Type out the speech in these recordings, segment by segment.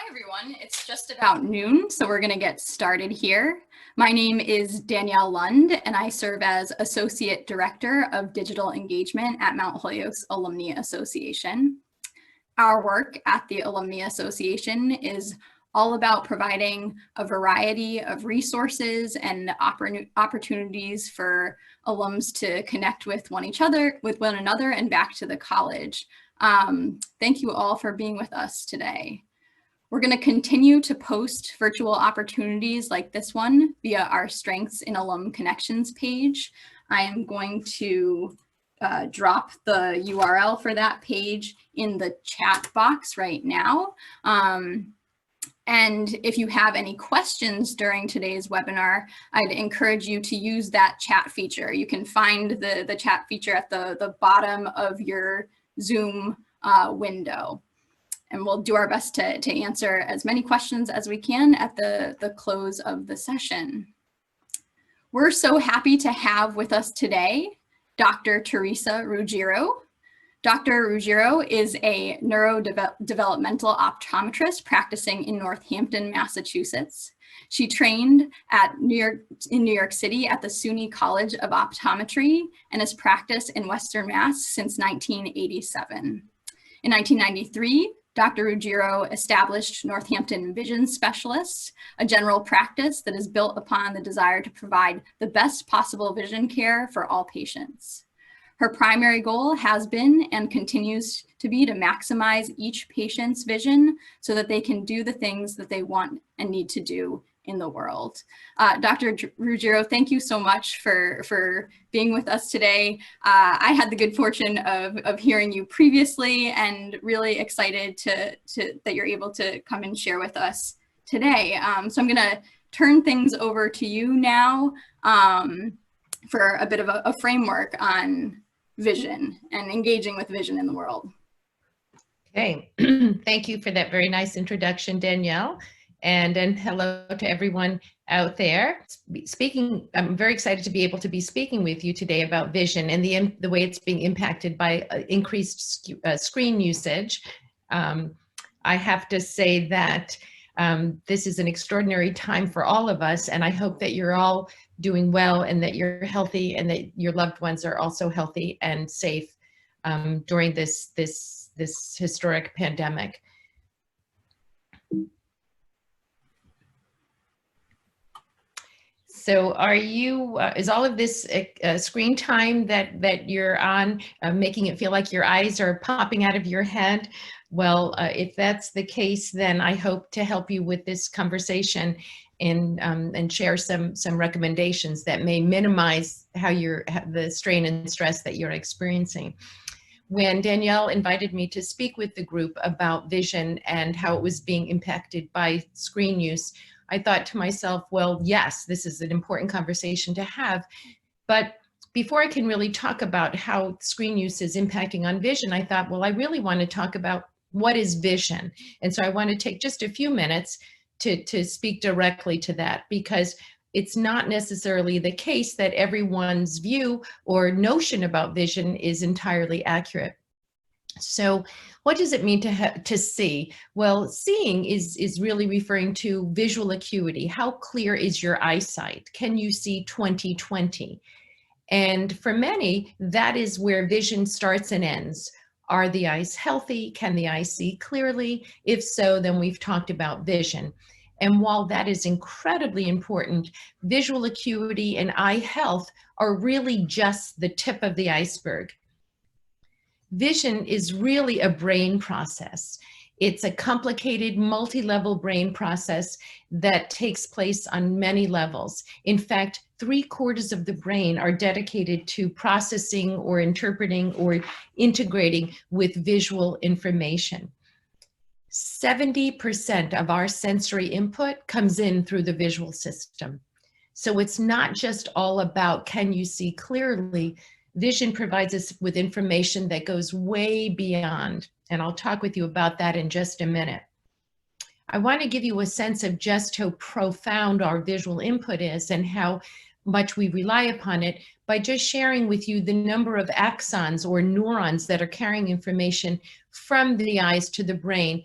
Hi everyone, it's just about noon, so we're going to get started here. My name is Danielle Lund, and I serve as Associate Director of Digital Engagement at Mount Holyoke's Alumni Association. Our work at the Alumni Association is all about providing a variety of resources and opportunities for alums to connect with one another and back to the college. Thank you all for being with us today. We're going to continue to post virtual opportunities like this one via our Strengths in Alum Connections page. I am going to drop the URL for that page in the chat box right now. And if you have any questions during today's webinar, I'd encourage you to use that chat feature. You can find the chat feature at the bottom of your Zoom window. And we'll do our best to answer as many questions as we can at the close of the session. We're so happy to have with us today Dr. Theresa Ruggiero. Dr. Ruggiero is a neurodevelopmental optometrist practicing in Northampton, Massachusetts. She trained in New York City at the SUNY College of Optometry and has practiced in Western Mass since 1987. In 1993, Dr. Ruggiero established Northampton Vision Specialists, a general practice that is built upon the desire to provide the best possible vision care for all patients. Her primary goal has been and continues to be to maximize each patient's vision so that they can do the things that they want and need to do in the world. Dr. Ruggiero, thank you so much for being with us today. I had the good fortune of hearing you previously and really excited that you're able to come and share with us today. So I'm gonna turn things over to you now for a bit of a framework on vision and engaging with vision in the world. Okay, thank you for that very nice introduction, Danielle. And hello to everyone out there. I'm very excited to be able to be speaking with you today about vision and the way it's being impacted by increased screen usage. I have to say that this is an extraordinary time for all of us, and I hope that you're all doing well and that you're healthy and that your loved ones are also healthy and safe during this historic pandemic. So is all of this screen time that you're on making it feel like your eyes are popping out of your head? Well, if that's the case, then I hope to help you with this conversation and share some recommendations that may minimize the strain and stress that you're experiencing. When Danielle invited me to speak with the group about vision and how it was being impacted by screen use, I thought to myself, well, yes, this is an important conversation to have. But before I can really talk about how screen use is impacting on vision, I thought, well, I really want to talk about what is vision. And so I want to take just a few minutes to speak directly to that, because it's not necessarily the case that everyone's view or notion about vision is entirely accurate. So what does it mean to see? Well, seeing is really referring to visual acuity. How clear is your eyesight? Can you see 20/20? And for many, that is where vision starts and ends. Are the eyes healthy? Can the eyes see clearly? If so, then we've talked about vision. And while that is incredibly important, visual acuity and eye health are really just the tip of the iceberg. Vision is really a brain process. It's a complicated multi-level brain process that takes place on many levels. In fact, 3/4 of the brain are dedicated to processing or interpreting or integrating with visual information. 70% of our sensory input comes in through the visual system. So it's not just all about can you see clearly. Vision provides us with information that goes way beyond, and I'll talk with you about that in just a minute. I want to give you a sense of just how profound our visual input is and how much we rely upon it by just sharing with you the number of axons or neurons that are carrying information from the eyes to the brain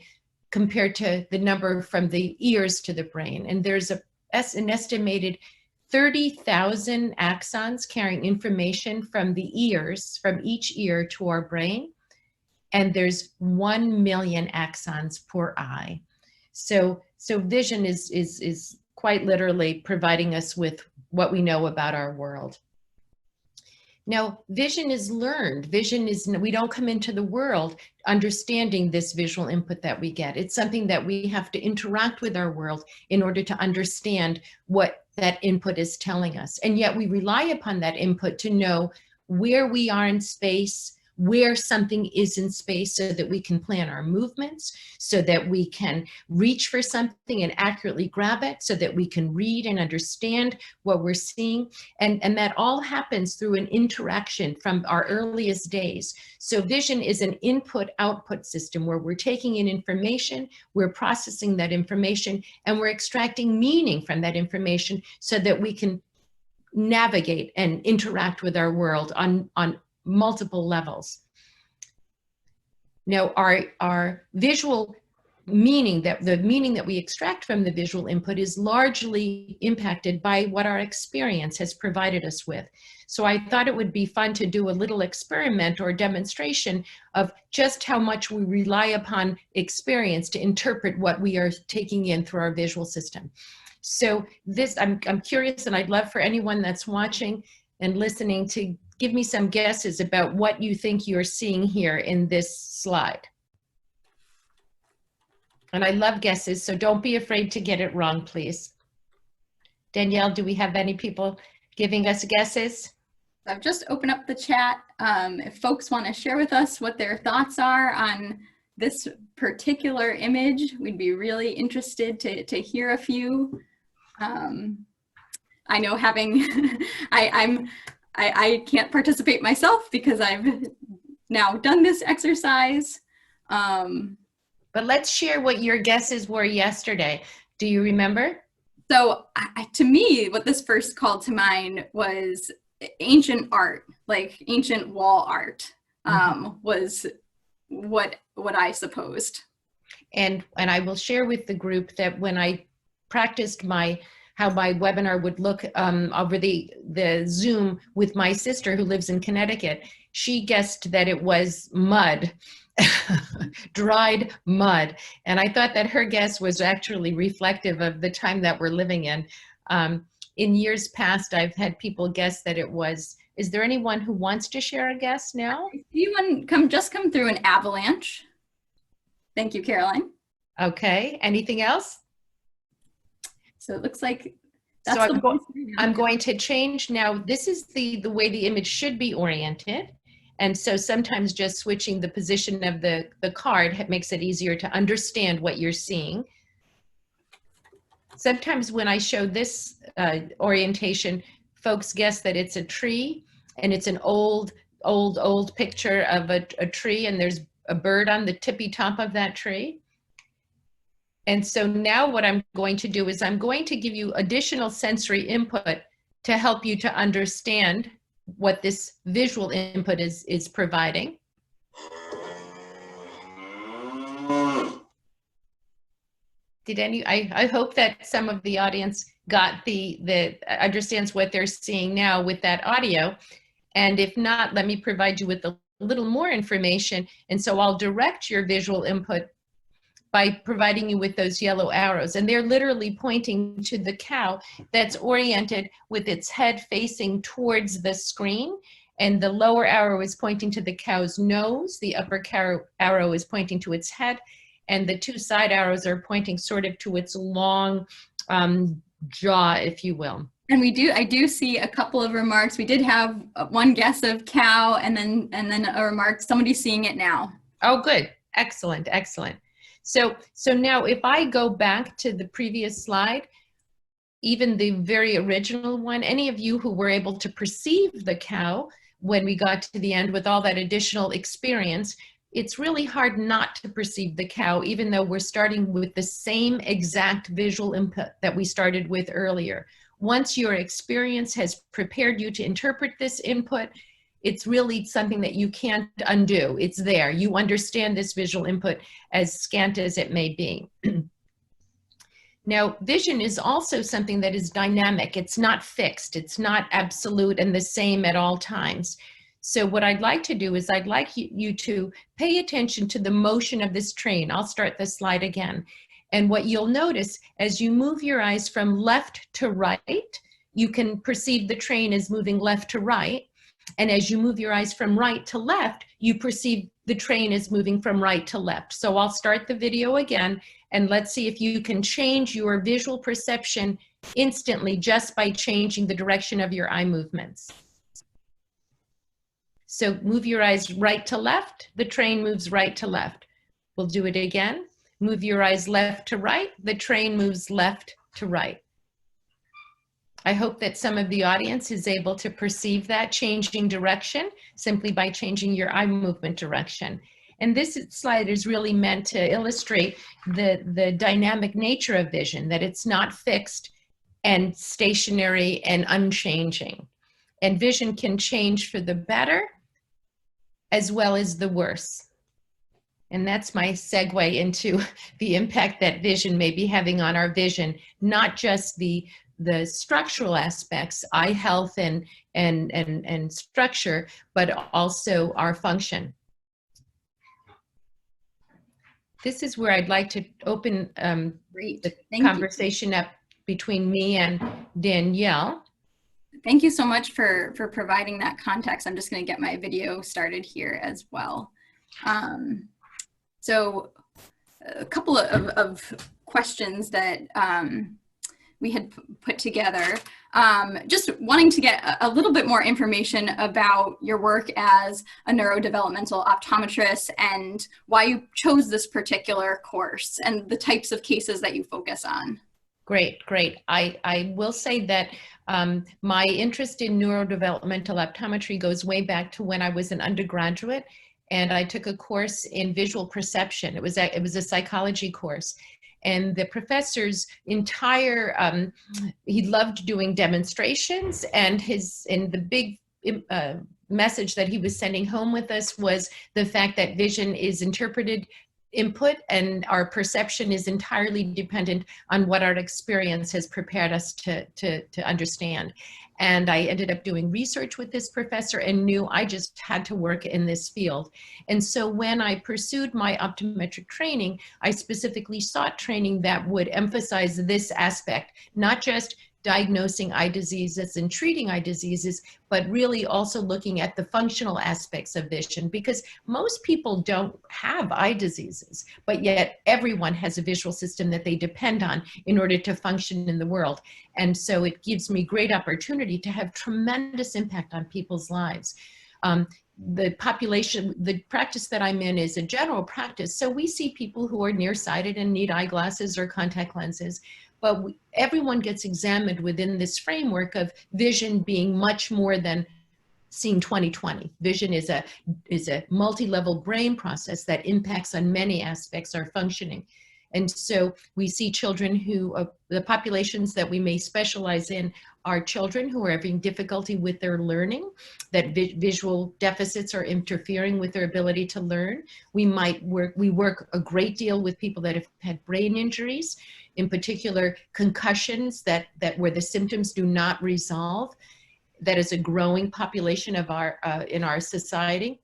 compared to the number from the ears to the brain. And there's an estimated 30,000 axons carrying information from the ears, from each ear to our brain. And there's 1 million axons per eye. So vision is quite literally providing us with what we know about our world. Now, vision is learned. Vision is, we don't come into the world understanding this visual input that we get. It's something that we have to interact with our world in order to understand what that input is telling us. And yet we rely upon that input to know where we are in space, where something is in space, so that we can plan our movements, so that we can reach for something and accurately grab it, so that we can read and understand what we're seeing. And that all happens through an interaction from our earliest days. So vision is an input-output system where we're taking in information, we're processing that information, and we're extracting meaning from that information so that we can navigate and interact with our world on multiple levels. Now, our visual meaning, the meaning that we extract from the visual input, is largely impacted by what our experience has provided us with. So I thought it would be fun to do a little experiment or demonstration of just how much we rely upon experience to interpret what we are taking in through our visual system. So this, I'm curious, and I'd love for anyone that's watching and listening to give me some guesses about what you think you're seeing here in this slide. And I love guesses, so don't be afraid to get it wrong, please. Danielle, do we have any people giving us guesses? I've just opened up the chat. If folks want to share with us what their thoughts are on this particular image, we'd be really interested to hear a few. I know having, I can't participate myself because I've now done this exercise. But let's share what your guesses were yesterday. Do you remember? So to me, what this first called to mind was ancient art, like ancient wall art, was what I supposed. And I will share with the group that when I practiced how my webinar would look over the Zoom with my sister who lives in Connecticut, she guessed that it was mud, dried mud. And I thought that her guess was actually reflective of the time that we're living in. In years past, I've had people guess that it was, is there anyone who wants to share a guess now? I see one just come through, an avalanche. Thank you, Caroline. Okay, anything else? So it looks like that's so I'm going to change now. This is the way the image should be oriented. And so sometimes just switching the position of the card makes it easier to understand what you're seeing. Sometimes when I show this orientation, folks guess that it's a tree, and it's an old picture of a tree, and there's a bird on the tippy top of that tree. And so now what I'm going to do is I'm going to give you additional sensory input to help you to understand what this visual input is providing. I hope that some of the audience got understands what they're seeing now with that audio. And if not, let me provide you with a little more information. And so I'll direct your visual input by providing you with those yellow arrows. And they're literally pointing to the cow that's oriented with its head facing towards the screen. And the lower arrow is pointing to the cow's nose. The upper arrow is pointing to its head. And the two side arrows are pointing sort of to its long jaw, if you will. And I do see a couple of remarks. We did have one guess of cow, and then a remark, somebody's seeing it now. Oh, good. Excellent, excellent. So now if I go back to the previous slide, even the very original one, any of you who were able to perceive the cow when we got to the end with all that additional experience, it's really hard not to perceive the cow, even though we're starting with the same exact visual input that we started with earlier. Once your experience has prepared you to interpret this input, it's really something that you can't undo. It's there. You understand this visual input, as scant as it may be. Now, vision is also something that is dynamic. It's not fixed. It's not absolute and the same at all times. So what I'd like to do is I'd like you to pay attention to the motion of this train. I'll start the slide again. And what you'll notice as you move your eyes from left to right, you can perceive the train as moving left to right. And as you move your eyes from right to left, you perceive the train is moving from right to left. So I'll start the video again, and let's see if you can change your visual perception instantly just by changing the direction of your eye movements. So move your eyes right to left, the train moves right to left. We'll do it again. Move your eyes left to right, the train moves left to right. I hope that some of the audience is able to perceive that changing direction simply by changing your eye movement direction. And this slide is really meant to illustrate the dynamic nature of vision, that it's not fixed and stationary and unchanging. And vision can change for the better as well as the worse. And that's my segue into the impact that vision may be having on our vision, not just the structural aspects, eye health and structure, but also our function. This is where I'd like to open the conversation up between me and Danielle. Thank you so much for providing that context. I'm just going to get my video started here as well. So a couple of questions that we had put together. Just wanting to get a little bit more information about your work as a neurodevelopmental optometrist and why you chose this particular course and the types of cases that you focus on. Great, great. I will say that my interest in neurodevelopmental optometry goes way back to when I was an undergraduate, and I took a course in visual perception. It was a psychology course. And the professor's entire, he loved doing demonstrations, and the big message that he was sending home with us was the fact that vision is interpreted input and our perception is entirely dependent on what our experience has prepared us to understand. And I ended up doing research with this professor and knew I just had to work in this field. And so when I pursued my optometric training, I specifically sought training that would emphasize this aspect, not just diagnosing eye diseases and treating eye diseases, but really also looking at the functional aspects of vision, because most people don't have eye diseases, but yet everyone has a visual system that they depend on in order to function in the world. And so it gives me great opportunity to have tremendous impact on people's lives. The population, the practice that I'm in is a general practice. So we see people who are nearsighted and need eyeglasses or contact lenses. But everyone gets examined within this framework of vision being much more than seeing 20/20. Vision is a multi-level brain process that impacts on many aspects of our functioning. And so we see children who, the populations that we may specialize in are children who are having difficulty with their learning, that visual deficits are interfering with their ability to learn. We work a great deal with people that have had brain injuries, in particular concussions that where the symptoms do not resolve. That is a growing population of in our society.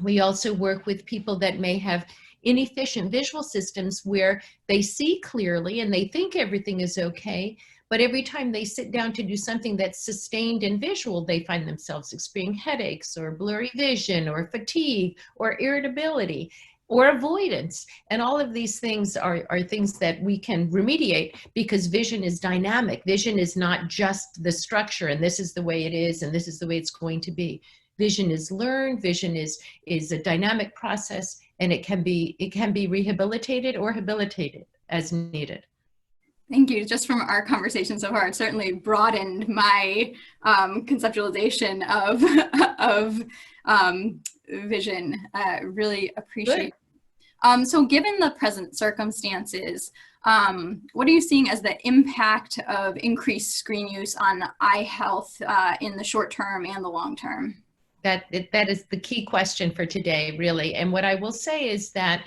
We also work with people that may have inefficient visual systems where they see clearly and they think everything is okay, but every time they sit down to do something that's sustained and visual, they find themselves experiencing headaches or blurry vision or fatigue or irritability or avoidance. And all of these things are things that we can remediate, because vision is dynamic. Vision is not just the structure and this is the way it is and this is the way it's going to be. Vision is learned, vision is a dynamic process, and it can be rehabilitated or habilitated as needed. Thank you. Just from our conversation so far, it certainly broadened my conceptualization of vision. Really appreciate it. So given the present circumstances, what are you seeing as the impact of increased screen use on eye health in the short term and the long term? That is the key question for today, really. And what I will say is that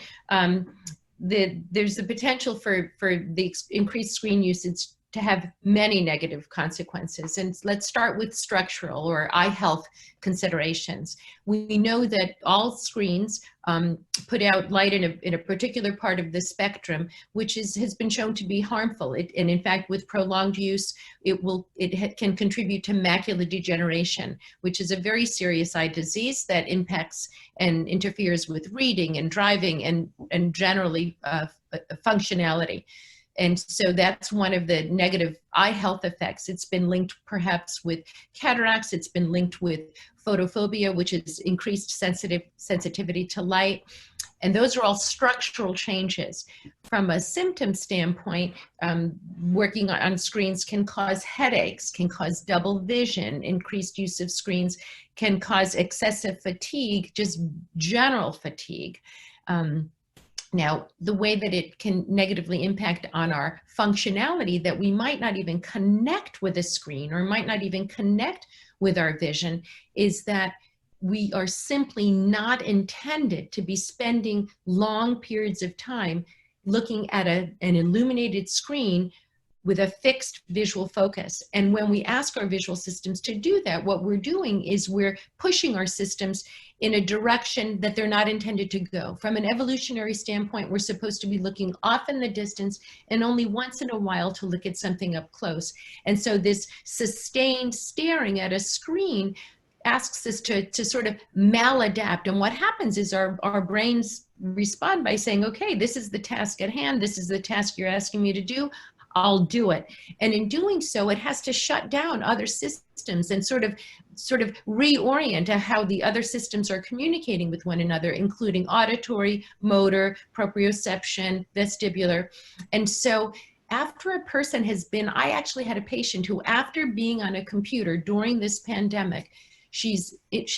there's the potential for the increased screen usage to have many negative consequences. And let's start with structural or eye health considerations. We know that all screens put out light in a particular part of the spectrum, which has been shown to be harmful. And in fact, with prolonged use, it can contribute to macular degeneration, which is a very serious eye disease that impacts and interferes with reading and driving and generally functionality. And so that's one of the negative eye health effects. It's been linked perhaps with cataracts. It's been linked with photophobia, which is increased sensitivity to light. And those are all structural changes. From a symptom standpoint, working on screens can cause headaches, can cause double vision. Increased use of screens can cause excessive fatigue, just general fatigue. Now, the way that it can negatively impact on our functionality, that we might not even connect with a screen or might not even connect with our vision, is that we are simply not intended to be spending long periods of time looking at an illuminated screen with a fixed visual focus. And when we ask our visual systems to do that, what we're doing is we're pushing our systems in a direction that they're not intended to go. From an evolutionary standpoint, we're supposed to be looking off in the distance and only once in a while to look at something up close. And so this sustained staring at a screen asks us to sort of maladapt. And what happens is our brains respond by saying, okay, this is the task at hand. This is the task you're asking me to do. I'll do it. And in doing so, it has to shut down other systems and sort of reorient to how the other systems are communicating with one another, including auditory, motor, proprioception, vestibular. And so after a person has been, I actually had a patient who, after being on a computer during this pandemic, she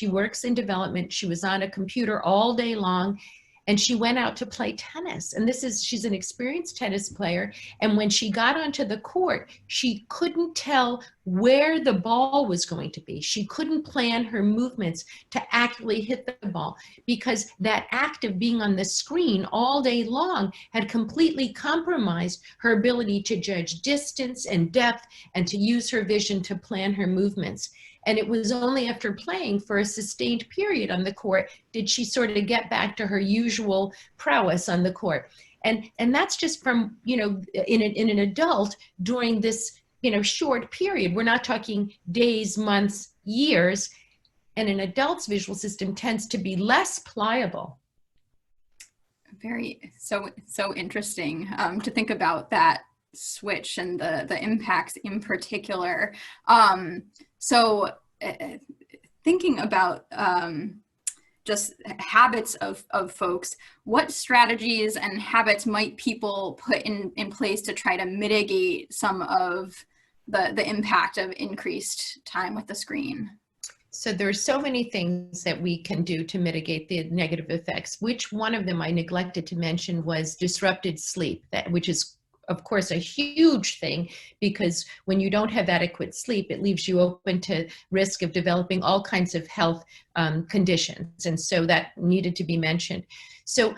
works in development, she was on a computer all day long, and she went out to play tennis. And she's an experienced tennis player. And when she got onto the court, she couldn't tell where the ball was going to be. She couldn't plan her movements to accurately hit the ball because that act of being on the screen all day long had completely compromised her ability to judge distance and depth and to use her vision to plan her movements. And it was only after playing for a sustained period on the court did she sort of get back to her usual prowess on the court. And that's just from, in an adult during this, short period. We're not talking days, months, years. And an adult's visual system tends to be less pliable. So interesting to think about that switch and the impacts in particular. So thinking about just habits of folks, what strategies and habits might people put in place to try to mitigate some of the impact of increased time with the screen? So there are so many things that we can do to mitigate the negative effects. Which one of them I neglected to mention was disrupted sleep, which is of course a huge thing, because when you don't have adequate sleep, it leaves you open to risk of developing all kinds of health conditions. And so that needed to be mentioned. So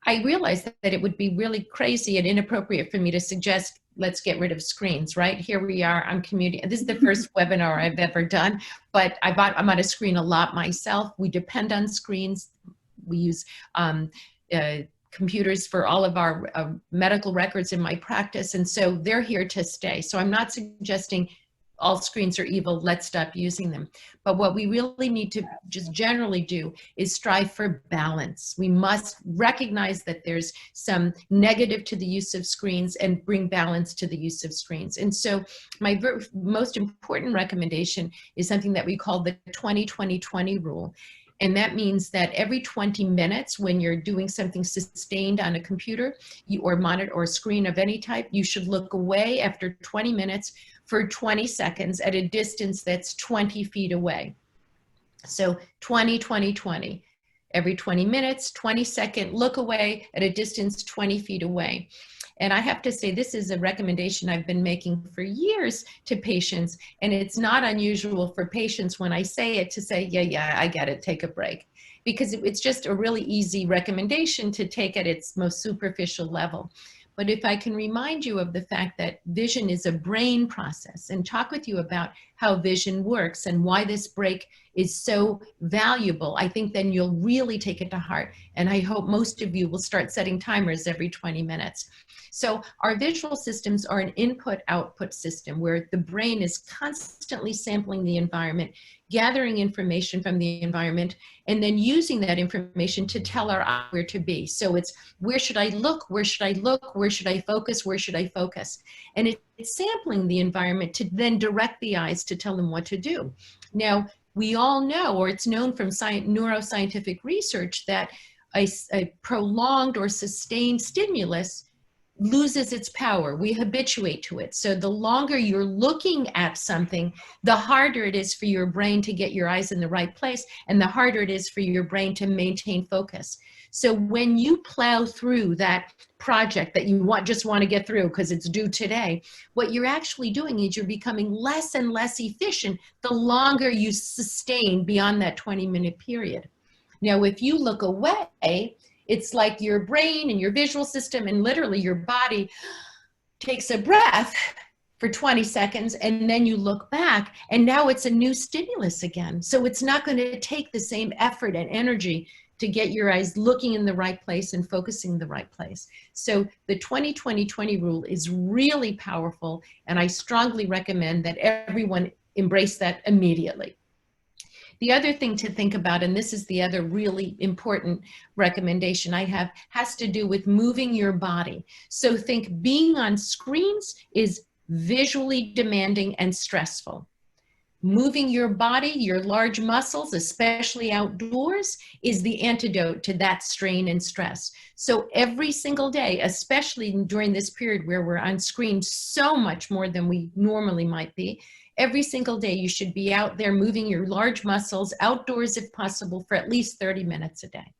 I realized that it would be really crazy and inappropriate for me to suggest, let's get rid of screens, right? Here we are, I'm commuting. This is the first webinar I've ever done, but I'm on a screen a lot myself. We depend on screens. We use computers for all of our medical records in my practice. And so they're here to stay. So I'm not suggesting all screens are evil, let's stop using them. But what we really need to just generally do is strive for balance. We must recognize that there's some negative to the use of screens and bring balance to the use of screens. And so my most important recommendation is something that we call the 20-20-20 rule. And that means that every 20 minutes when you're doing something sustained on a computer or monitor or screen of any type, you should look away after 20 minutes for 20 seconds at a distance that's 20 feet away. So 20-20-20. every 20 minutes, 20-second look away at a distance 20 feet away. And I have to say, this is a recommendation I've been making for years to patients, and it's not unusual for patients when I say it to say, yeah, I get it, take a break. Because it's just a really easy recommendation to take at its most superficial level. But if I can remind you of the fact that vision is a brain process and talk with you about how vision works and why this break is so valuable, I think then you'll really take it to heart. And I hope most of you will start setting timers every 20 minutes. So our visual systems are an input-output system where the brain is constantly sampling the environment, gathering information from the environment, and then using that information to tell our eye where to be. So it's, where should I look? Where should I look? Where should I focus? Where should I focus? And it's sampling the environment to then direct the eyes to tell them what to do. Now, we all know, or it's known from neuroscientific research, that a prolonged or sustained stimulus loses its power. We habituate to it. So the longer you're looking at something, the harder it is for your brain to get your eyes in the right place, and the harder it is for your brain to maintain focus. So when you plow through that project that you just want to get through because it's due today, what you're actually doing is you're becoming less and less efficient the longer you sustain beyond that 20-minute period. Now, if you look away, it's like your brain and your visual system and literally your body takes a breath for 20 seconds, and then you look back, and now it's a new stimulus again. So it's not going to take the same effort and energy to get your eyes looking in the right place and focusing the right place. So the 20-20-20 rule is really powerful, and I strongly recommend that everyone embrace that immediately. The other thing to think about, and this is the other really important recommendation I have, has to do with moving your body. So think being on screens is visually demanding and stressful. Moving your body, your large muscles, especially outdoors, is the antidote to that strain and stress. So every single day, especially during this period where we're on screen so much more than we normally might be, every single day you should be out there moving your large muscles outdoors if possible for at least 30 minutes a day.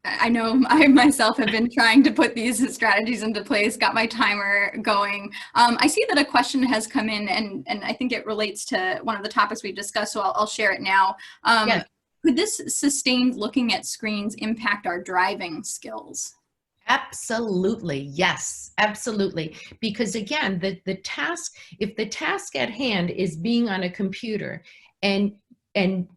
I know I myself have been trying to put these strategies into place, got my timer going. I see that a question has come in, and I think it relates to one of the topics we've discussed, so I'll share it now. Yes. Could this sustained looking at screens impact our driving skills? Absolutely, yes, absolutely. Because again, the task, if the task at hand is being on a computer and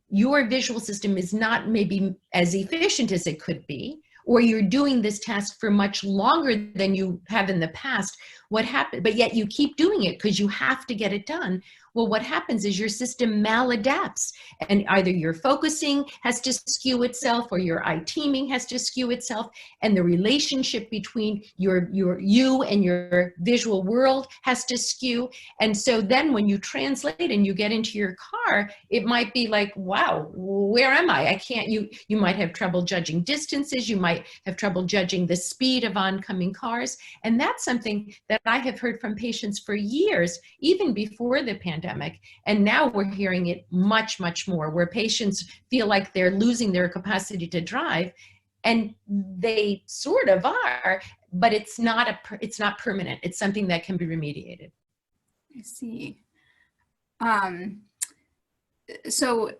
your visual system is not maybe as efficient as it could be, or you're doing this task for much longer than you have in the past, what happens, but yet you keep doing it because you have to get it done. Well, what happens is your system maladapts, and either your focusing has to skew itself or your eye teaming has to skew itself, and the relationship between you and your visual world has to skew. And so then when you translate and you get into your car, it might be like, wow, where am I? I can't, you might have trouble judging distances, you might have trouble judging the speed of oncoming cars. And that's something that I have heard from patients for years, even before the pandemic. And now we're hearing it much, much more, where patients feel like they're losing their capacity to drive, and they sort of are, but it's not permanent. It's something that can be remediated. I see. So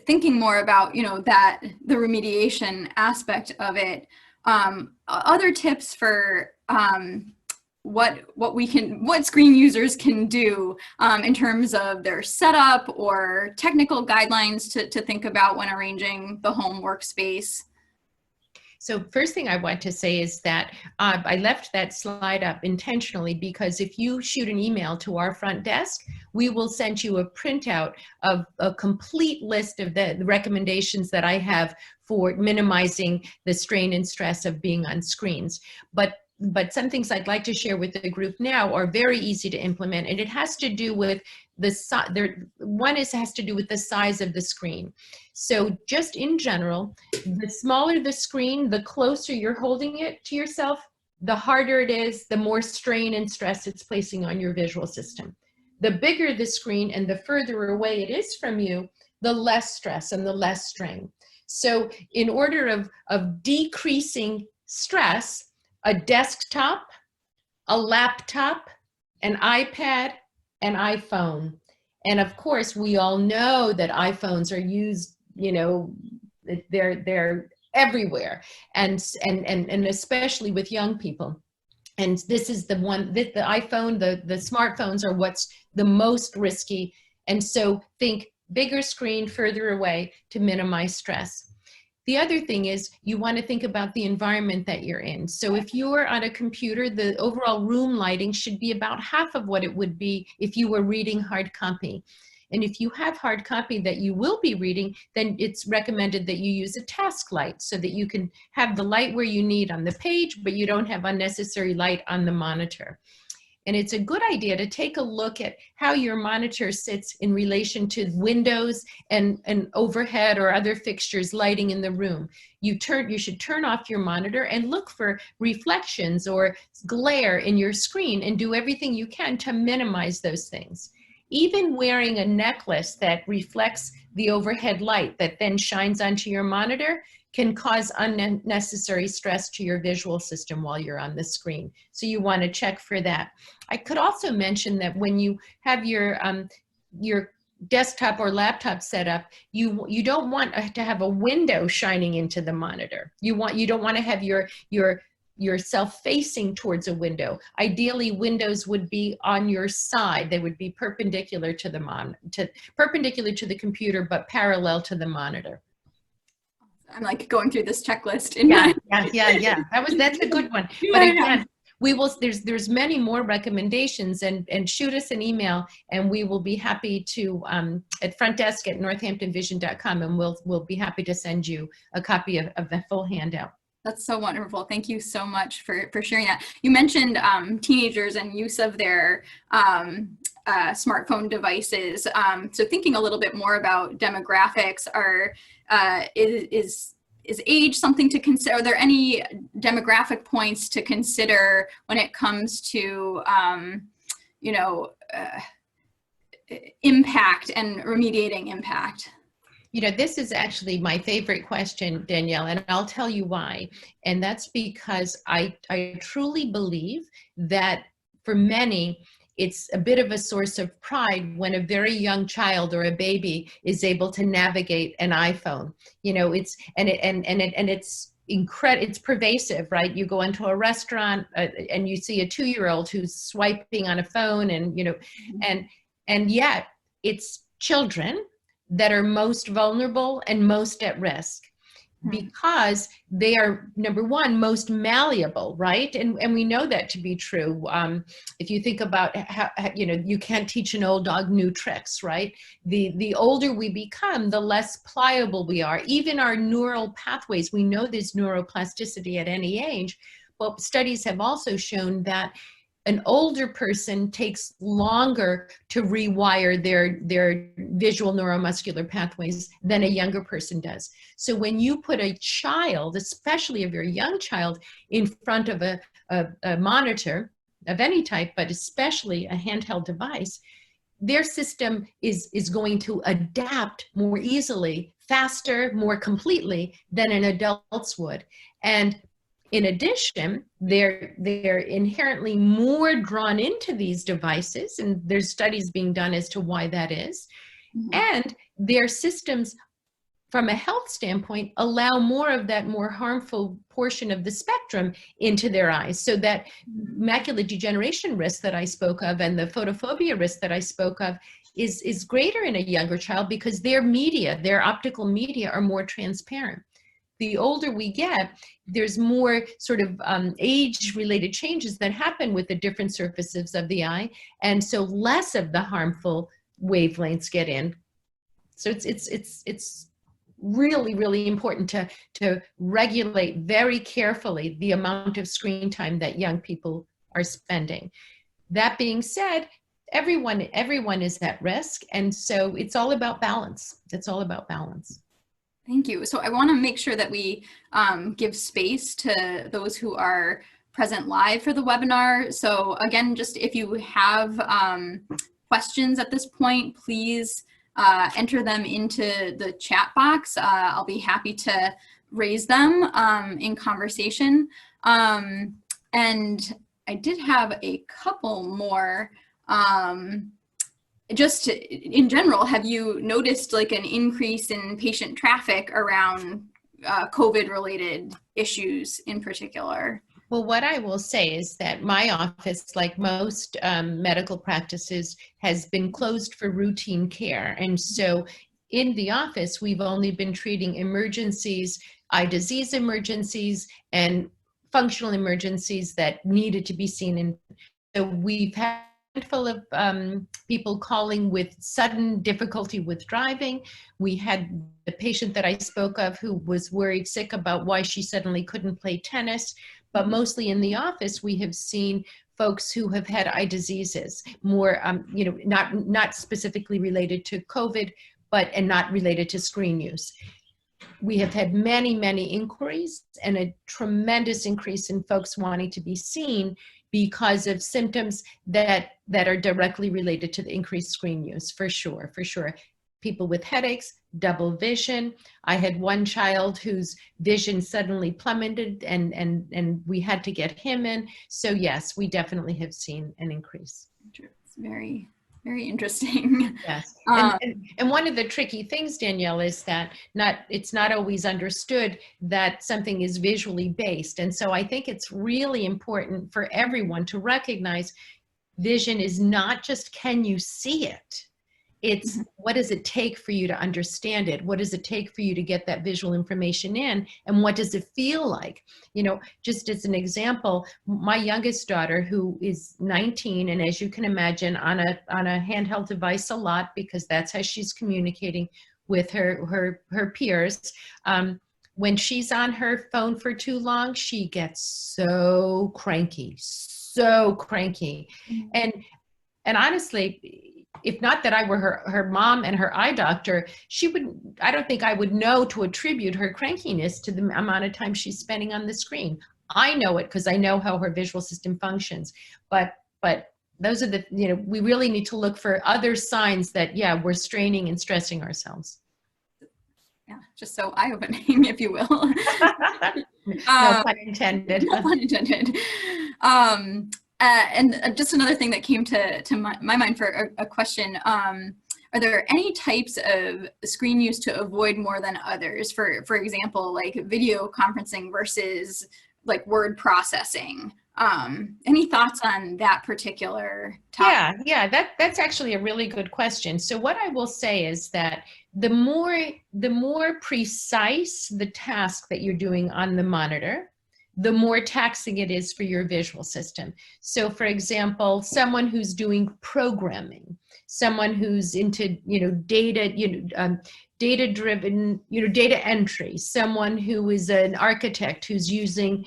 thinking more about, that the remediation aspect of it, other tips for what screen users can do in terms of their setup or technical guidelines to think about when arranging the home workspace? So first thing I want to say is that I left that slide up intentionally because if you shoot an email to our front desk, we will send you a printout of a complete list of the recommendations that I have for minimizing the strain and stress of being on screens. But some things I'd like to share with the group now are very easy to implement, and it has to do with has to do with the size of the screen. So just in general, the smaller the screen, the closer you're holding it to yourself, the harder it is, the more strain and stress it's placing on your visual system. The bigger the screen and the further away it is from you, the less stress and the less strain. So in order of decreasing stress, a desktop, a laptop, an iPad, an iPhone. And of course, we all know that iPhones are used, you know, they're everywhere, and especially with young people. And this is the one, the iPhone, the smartphones are what's the most risky. And so think bigger screen further away to minimize stress. The other thing is you want to think about the environment that you're in. So if you're on a computer, the overall room lighting should be about half of what it would be if you were reading hard copy. And if you have hard copy that you will be reading, then it's recommended that you use a task light so that you can have the light where you need on the page, but you don't have unnecessary light on the monitor. And it's a good idea to take a look at how your monitor sits in relation to windows and overhead or other fixtures lighting in the room. You should turn off your monitor and look for reflections or glare in your screen and do everything you can to minimize those things. Even wearing a necklace that reflects the overhead light that then shines onto your monitor can cause unnecessary stress to your visual system while you're on the screen. So you want to check for that. I could also mention that when you have your desktop or laptop set up, you don't want to have a window shining into the monitor. You don't want to have yourself facing towards a window. Ideally, windows would be on your side. They would be perpendicular to the computer, but parallel to the monitor. I'm like going through this checklist. Yeah. That's a good one. But again, we will. There's many more recommendations, and shoot us an email, and we will be happy to at frontdesk@northamptonvision.com, and we'll be happy to send you a copy of the full handout. That's so wonderful. Thank you so much for sharing that. You mentioned teenagers and use of their smartphone devices. So thinking a little bit more about demographics, is age something to consider? Are there any demographic points to consider when it comes to, impact and remediating impact? You know, this is actually my favorite question, Danielle, and I'll tell you why. And that's because I truly believe that for many, it's a bit of a source of pride when a very young child or a baby is able to navigate an iPhone. You know, it's incredible. It's pervasive, right? You go into a restaurant and you see a 2-year-old who's swiping on a phone, and and yet it's children that are most vulnerable and most at risk, because they are, number one, most malleable, right? And we know that to be true. If you think about how, you can't teach an old dog new tricks, right? The older we become, the less pliable we are. Even our neural pathways, we know there's neuroplasticity at any age, but studies have also shown that an older person takes longer to rewire their visual neuromuscular pathways than a younger person does. So when you put a child, especially a very young child, in front of a monitor of any type, but especially a handheld device, their system is going to adapt more easily, faster, more completely than an adult's would. And in addition, they're inherently more drawn into these devices, and there's studies being done as to why that is. And their systems, from a health standpoint, allow more of that more harmful portion of the spectrum into their eyes. So that macular degeneration risk that I spoke of and the photophobia risk that I spoke of is greater in a younger child, because their optical media are more transparent. The older we get, there's more sort of age-related changes that happen with the different surfaces of the eye, and so less of the harmful wavelengths get in. So it's really, really important to regulate very carefully the amount of screen time that young people are spending. That being said, everyone is at risk, and so it's all about balance. It's all about balance. Thank you. So I want to make sure that we give space to those who are present live for the webinar. So again, just if you have questions at this point, please enter them into the chat box. I'll be happy to raise them in conversation. And I did have a couple more. Just in general, have you noticed like an increase in patient traffic around COVID-related issues in particular? Well, what I will say is that my office, like most medical practices, has been closed for routine care. And so in the office, we've only been treating emergencies, eye disease emergencies, and functional emergencies that needed to be seen. And so we've had a handful of people calling with sudden difficulty with driving. We had the patient that I spoke of who was worried sick about why she suddenly couldn't play tennis. But mostly in the office, we have seen folks who have had eye diseases, more, not specifically related to COVID, and not related to screen use. We have had many, many inquiries and a tremendous increase in folks wanting to be seen because of symptoms that are directly related to the increased screen use, for sure, for sure. People with headaches, double vision. I had one child whose vision suddenly plummeted and we had to get him in. So yes, we definitely have seen an increase. It's very, very interesting. Yes, and one of the tricky things, Danielle, is that it's not always understood that something is visually based. And so I think it's really important for everyone to recognize vision is not just, can you see it? It's what does it take for you to understand it? What does it take for you to get that visual information in? And what does it feel like? You know, just as an example, my youngest daughter, who is 19, and as you can imagine, on a handheld device a lot, because that's how she's communicating with her peers. When she's on her phone for too long, she gets so cranky. And honestly, if not that I were her mom and her eye doctor, I don't think I would know to attribute her crankiness to the amount of time she's spending on the screen. I know it because I know how her visual system functions. But those are we really need to look for other signs that, yeah, we're straining and stressing ourselves. Yeah, just so eye-opening, if you will. No pun intended. No pun intended. And just another thing that came to my mind for a question, are there any types of screen use to avoid more than others? For example, like video conferencing versus like word processing. Any thoughts on that particular topic? Yeah, that's actually a really good question. So what I will say is that the more precise the task that you're doing on the monitor, the more taxing it is for your visual system. So for example, someone who's doing programming, someone who's into, data-driven, data entry, someone who is an architect who's using,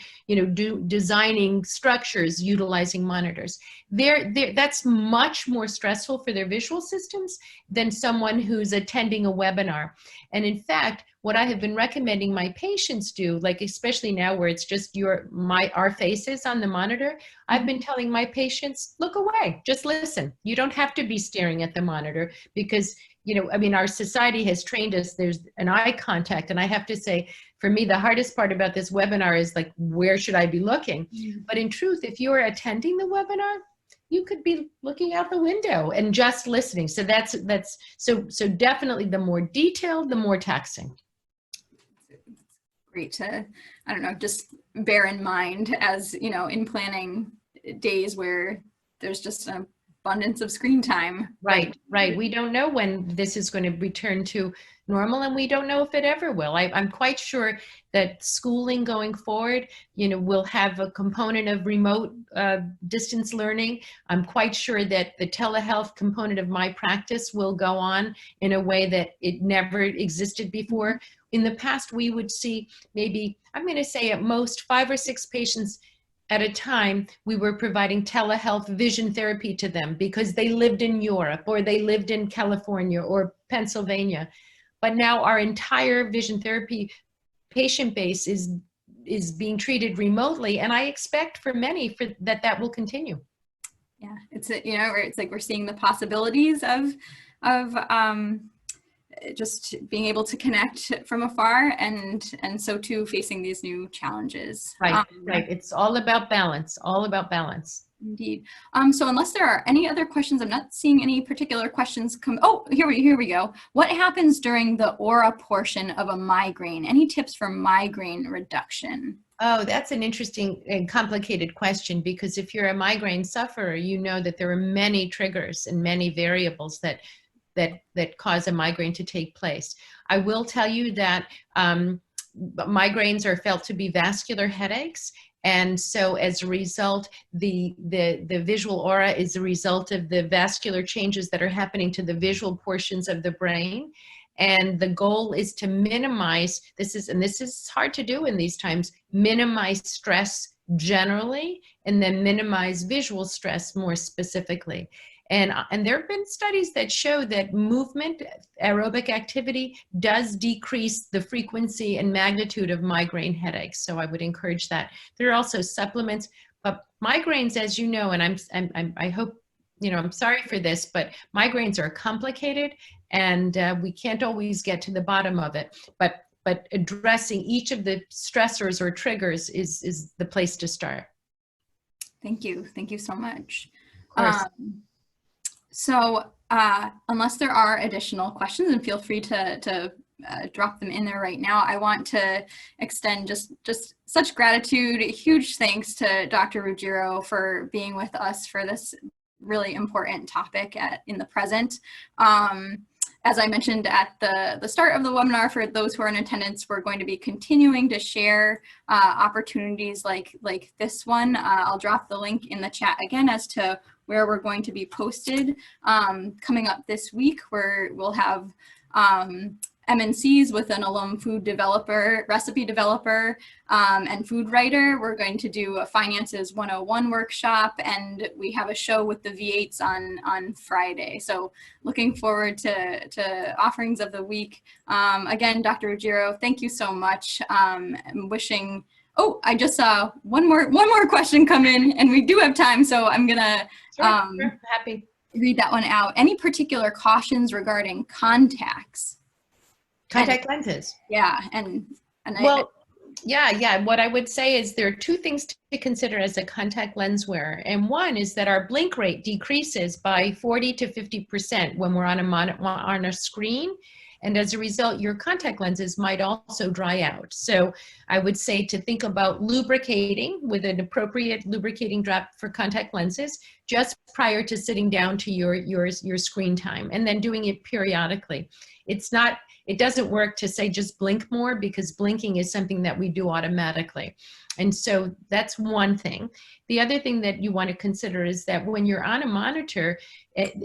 designing structures, utilizing monitors. That's much more stressful for their visual systems than someone who's attending a webinar. And in fact, what I have been recommending my patients do, like especially now where it's just our faces on the monitor, I've been telling my patients, look away, just listen. You don't have to be staring at the monitor because, our society has trained us, there's an eye contact. And I have to say, for me, the hardest part about this webinar is like, where should I be looking? But in truth, if you are attending the webinar, you could be looking out the window and just listening. So so definitely the more detailed, the more taxing. Great to, just bear in mind as, in planning days where there's just an abundance of screen time. Right. We don't know when this is going to return to normal, and we don't know if it ever will. I'm quite sure that schooling going forward, will have a component of remote distance learning. I'm quite sure that the telehealth component of my practice will go on in a way that it never existed before. In the past, we would see maybe, I'm going to say at most 5 or 6 patients at a time. We were providing telehealth vision therapy to them because they lived in Europe or they lived in California or Pennsylvania. But now our entire vision therapy patient base is being treated remotely, and I expect for many that will continue. Yeah, it's it's like we're seeing the possibilities of just being able to connect from afar, and so too facing these new challenges. Right, right. It's all about balance, all about balance. Indeed. So unless there are any other questions, I'm not seeing any particular questions come. Oh, here we go. What happens during the aura portion of a migraine? Any tips for migraine reduction? Oh, that's an interesting and complicated question, because if you're a migraine sufferer, you know that there are many triggers and many variables that cause a migraine to take place. I will tell you that migraines are felt to be vascular headaches. And so as a result, the visual aura is a result of the vascular changes that are happening to the visual portions of the brain. And the goal is to minimize, this is hard to do in these times, minimize stress generally, and then minimize visual stress more specifically. And there have been studies that show that movement, aerobic activity, does decrease the frequency and magnitude of migraine headaches. So I would encourage that. There are also supplements, but migraines, as you know, and I hope, you know, I'm sorry for this, but migraines are complicated, and we can't always get to the bottom of it. But addressing each of the stressors or triggers is the place to start. Thank you. Thank you so much. Of course. So unless there are additional questions, and feel free to drop them in there right now, I want to extend just such gratitude, huge thanks to Dr. Ruggiero for being with us for this really important topic in the present. As I mentioned at the start of the webinar, for those who are in attendance, we're going to be continuing to share opportunities like this one. I'll drop the link in the chat again as to where we're going to be posted. Coming up this week, where we'll have MNCs with an alum food developer, recipe developer, and food writer. We're going to do a Finances 101 workshop, and we have a show with the V8s on Friday. So looking forward to offerings of the week. Again, Dr. Ruggiero, thank you so much. I'm wishing, oh, I just saw one more question come in, and we do have time, so I'm gonna Sure, happy. Read that one out. Any particular cautions regarding contacts? Contact lenses. Yeah, well, yeah. What I would say is there are two things to consider as a contact lens wearer. And one is that our blink rate decreases by 40 to 50% when we're on a screen. And as a result, your contact lenses might also dry out. So I would say to think about lubricating with an appropriate lubricating drop for contact lenses just prior to sitting down to your screen time, and then doing it periodically. It doesn't work to say just blink more, because blinking is something that we do automatically. And so that's one thing. The other thing that you want to consider is that when you're on a monitor,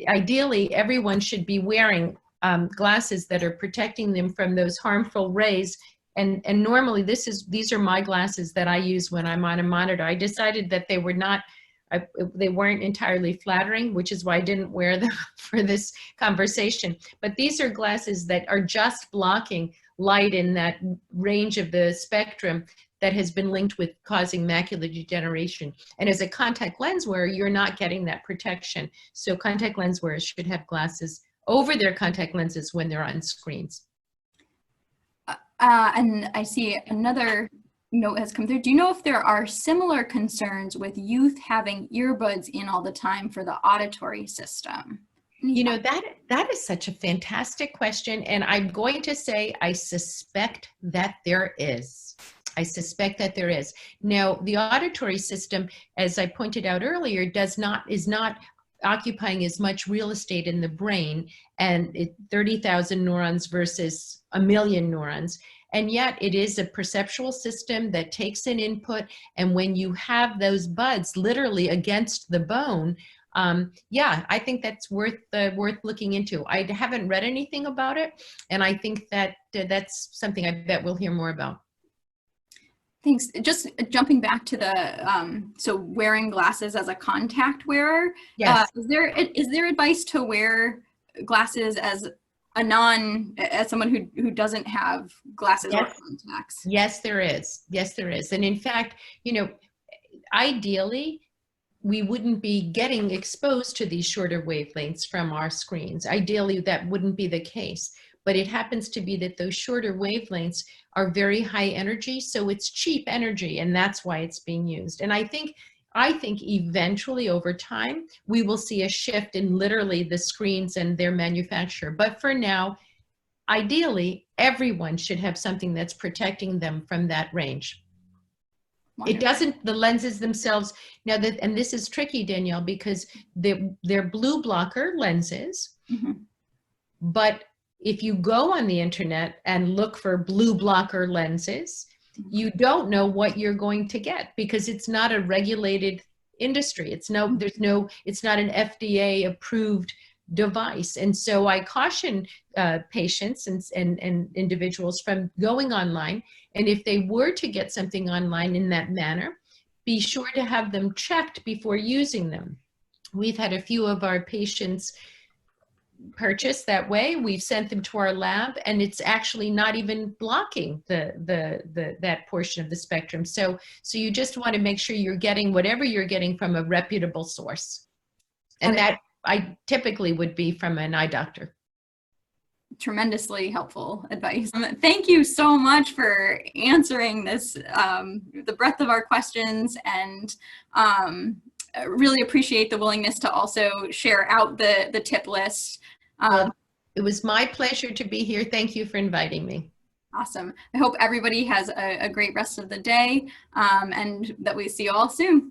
ideally everyone should be wearing glasses that are protecting them from those harmful rays. And normally these are my glasses that I use when I'm on a monitor. I decided that they weren't entirely flattering, which is why I didn't wear them for this conversation. But these are glasses that are just blocking light in that range of the spectrum that has been linked with causing macular degeneration. And as a contact lens wearer, you're not getting that protection. So contact lens wearers should have glasses over their contact lenses when they're on screens. And I see another note has come through. Do you know if there are similar concerns with youth having earbuds in all the time for the auditory system? You know, that is such a fantastic question. And I'm going to say, I suspect that there is. I suspect that there is. Now, the auditory system, as I pointed out earlier, is not occupying as much real estate in the brain, and 30,000 neurons versus 1 million neurons. And yet it is a perceptual system that takes in input. And when you have those buds literally against the bone, yeah, I think that's worth looking into. I haven't read anything about it, and I think that that's something I bet we'll hear more about. Thanks. Just jumping back to the so wearing glasses as a contact wearer. Yes. Is there advice to wear glasses as someone who doesn't have glasses or contacts? Yes, there is. Yes, there is. And in fact, you know, ideally, we wouldn't be getting exposed to these shorter wavelengths from our screens. Ideally, that wouldn't be the case. but it happens to be that those shorter wavelengths are very high energy, so it's cheap energy, and that's why it's being used. And I think eventually over time, we will see a shift in literally the screens and their manufacture. But for now, ideally, everyone should have something that's protecting them from that range. Wonderful. It doesn't, the lenses themselves, now that, and this is tricky, Danielle, because they're blue blocker lenses, but if you go on the internet and look for blue blocker lenses, you don't know what you're going to get because it's not a regulated industry. It's not an FDA approved device. And so I caution patients and individuals from going online. And if they were to get something online in that manner, be sure to have them checked before using them. We've had a few of our patients purchase that way. We've sent them to our lab, and it's actually not even blocking that portion of the spectrum. So you just want to make sure you're getting whatever you're getting from a reputable source. And that I typically would be from an eye doctor. Tremendously helpful advice. Thank you so much for answering this, the breadth of our questions, and really appreciate the willingness to also share out the tip list. Well, it was my pleasure to be here. Thank you for inviting me. Awesome. I hope everybody has a great rest of the day, and that we see you all soon.